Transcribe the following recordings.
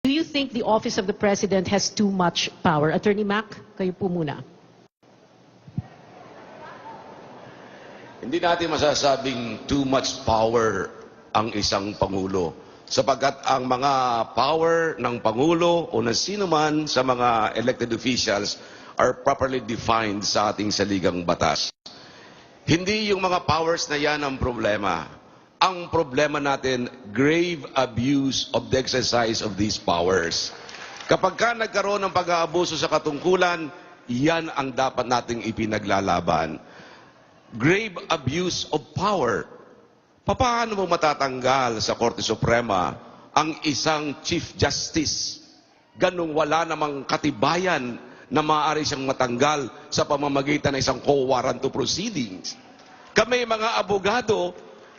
Do you think the office of the President has too much power? Attorney Mac, kayo po muna. Hindi natin masasabing too much power ang isang Pangulo. Sapagkat ang mga power ng Pangulo o ng sino man sa mga elected officials are properly defined sa ating saligang batas. Hindi yung mga powers na yan ang problema. Ang problema natin, grave abuse of the exercise of these powers. Kapag ka nagkaroon ng pag-aabuso sa katungkulan, yan ang dapat nating ipinaglalaban. Grave abuse of power. Paano mo matatanggal sa Korte Suprema ang isang Chief Justice? Ganong wala namang katibayan na maaari siyang matanggal sa pamamagitan ng isang quo warranto proceedings. Kami mga abogado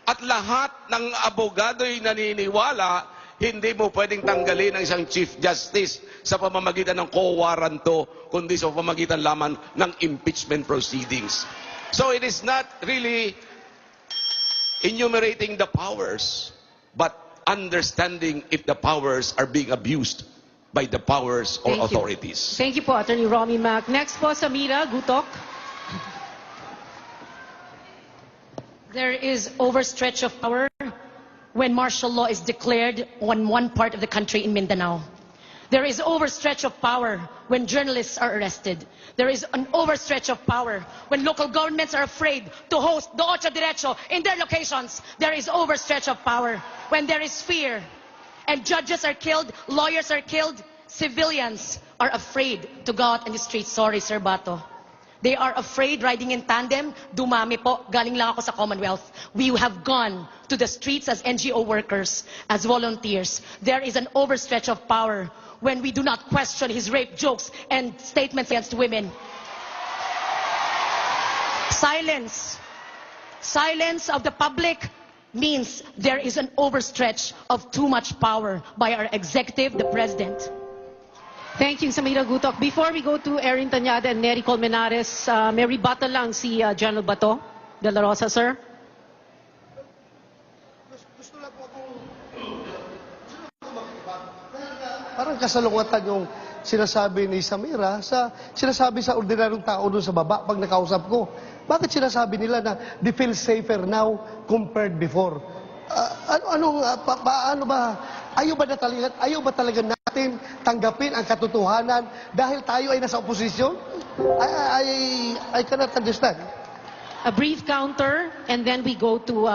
at lahat ng abogado ay naniniwala hindi mo pwedeng tanggalin ang isang Chief Justice sa pamamagitan ng quo warranto kundi sa pamamagitan lamang ng impeachment proceedings. So it is not really enumerating the powers, but understanding if the powers are being abused by the powers or authorities. Thank you po, Attorney Romy Mac. Next po, Samira Gutok. There is overstretch of power when martial law is declared on one part of the country in Mindanao. There is overstretch of power when journalists are arrested. There is an overstretch of power when local governments are afraid to host the otso deretso in their locations. There is overstretch of power when there is fear and judges are killed, lawyers are killed, civilians are afraid to go out in the streets. Sorry, Sir Bato. They are afraid riding in tandem. Dumami po. Galing lang ako sa Commonwealth. We have gone to the streets as NGO workers, as volunteers. There is an overstretch of power when we do not question his rape jokes and statements against women. Silence. Silence of the public means there is an overstretch of too much power by our executive, the President. Thank you, Samira Gutok. Before we go to Erin Tanyada and Nery Colmenares, may rebuttal lang si General Bato de la Rosa, sir. Parang kasalungatan yung sinasabi ni Samira sinasabi sa ordinaryong tao doon sa baba pag nakausap ko. Bakit sinasabi nila na they feel safer now compared before? Paano ba? Ayaw ba talaga natin tanggapin ang katotohanan dahil tayo ay nasa oposisyon? I cannot understand. A brief counter, and then we go to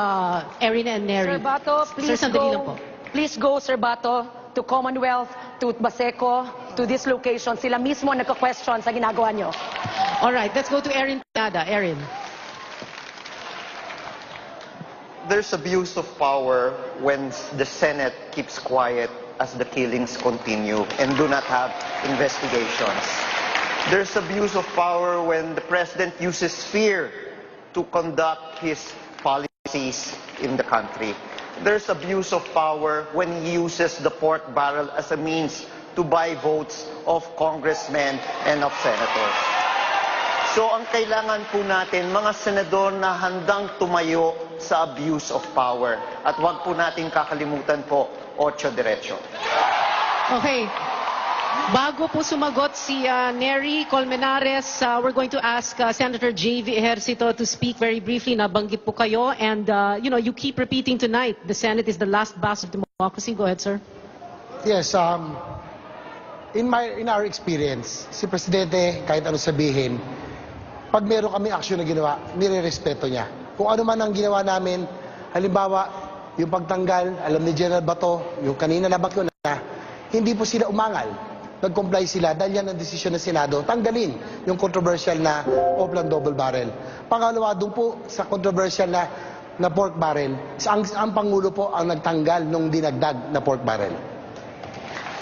Erin and Nery. Sir Bato, please Sir, sandali lang po. Please go, Sir Bato, to Commonwealth, to Baseco, to this location. Sila mismo nagka-question sa ginagawa nyo. All right, let's go to Erin Tanyada. Erin. There's abuse of power when the Senate keeps quiet as the killings continue and do not have investigations. There's abuse of power when the President uses fear to conduct his policies in the country. There's abuse of power when he uses the pork barrel as a means to buy votes of congressmen and of senators. So ang kailangan po natin, mga senador na handang tumayo sa abuse of power. At wag po natin kakalimutan po, otso deretso. Okay. Bago po sumagot si Nery Colmenares, we're going to ask Senator J.V. Ejercito to speak very briefly. Nabanggit po kayo. And, you keep repeating tonight, the Senate is the last bastion of democracy. Go ahead, sir. Yes, in our experience, si Presidente, kahit ano sabihin, pag meron kami aksyon na ginawa, nire-respeto niya. Kung ano man ang ginawa namin, halimbawa, yung pagtanggal, alam ni General Bato, yung kanina nabak ko na, hindi po sila umangal. Nag-comply sila dahil yan ang desisyon ng Senado, tanggalin yung controversial na Oplan double barrel. Pangalawa, doon po sa controversial na pork barrel, ang Pangulo po ang nagtanggal nung dinagdag na pork barrel.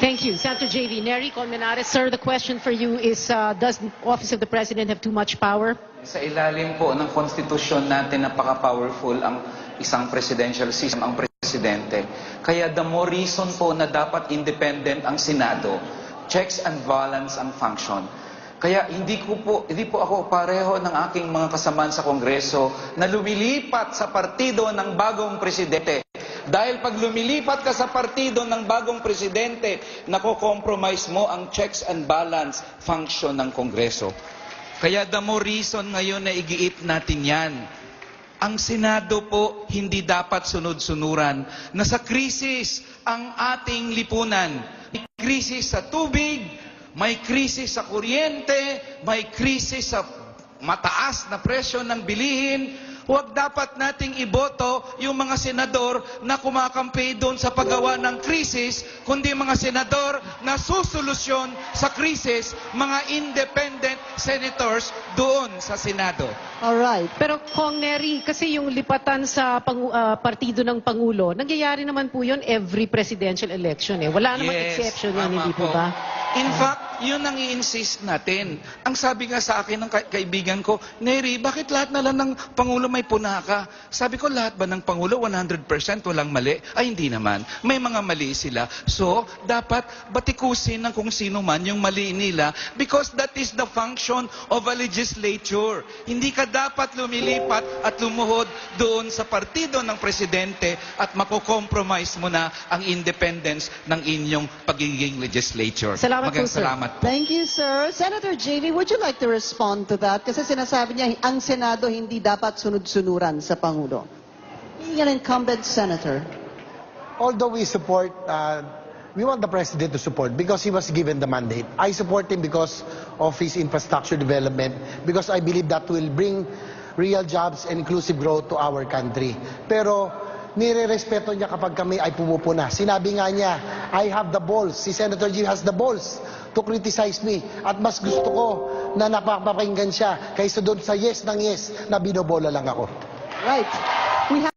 Thank you. Senator J.V. Nery Colmenares, sir, the question for you is, does the Office of the President have too much power? Sa ilalim po ng konstitusyon natin, napaka-powerful ang isang presidential system, ang presidente. Kaya the more reason po na dapat independent ang Senado, checks and balance ang function. Kaya hindi po ako pareho ng aking mga kasamaan sa Kongreso na lumilipat sa partido ng bagong presidente. Dahil pag lumilipat ka sa partido ng bagong presidente, nako-compromise mo ang checks and balance function ng Kongreso. Kaya the more reason ngayon na igiit natin yan. Ang Senado po hindi dapat sunod-sunuran. Nasa krisis ang ating lipunan. May krisis sa tubig, may krisis sa kuryente, may krisis sa mataas na presyo ng bilihin. Huwag dapat nating iboto yung mga senador na kumakampi doon sa paggawa ng krisis, kundi mga senador na susolusyon sa krisis, mga independent senators doon sa Senado. Alright. Pero Kong Neri, kasi yung lipatan sa partido ng Pangulo, nangyayari naman po yun every presidential election eh. Wala namang exception yun, hindi po ba? In fact, yun ang i-insist natin. Ang sabi nga sa akin ng kaibigan ko, Neri, bakit lahat na lang ng Pangulo may punaka? Sabi ko, lahat ba ng Pangulo 100% walang mali? Ay, hindi naman. May mga mali sila. So, dapat batikusin ng kung sino man yung mali nila because that is the function of a legislature. Hindi ka dapat lumilipat at lumuhod doon sa partido ng presidente at makokompromise mo na ang independence ng inyong pagiging legislature. Salamat po, sir. Salamat po. Thank you, sir. Senator JV, would you like to respond to that? Kasi sinasabi niya, ang Senado hindi dapat sunod-sunuran sa Pangulo. Being an incumbent senator. Although we support, we want the President to support because he was given the mandate. I support him because of his infrastructure development, because I believe that will bring real jobs and inclusive growth to our country. Pero nire-respeto niya kapag kami ay pumupuna. Sinabi nga niya, I have the balls. Si Senator G has the balls to criticize me. At mas gusto ko na napapakinggan siya kaysa doon sa yes ng yes na binobola lang ako. Right. We have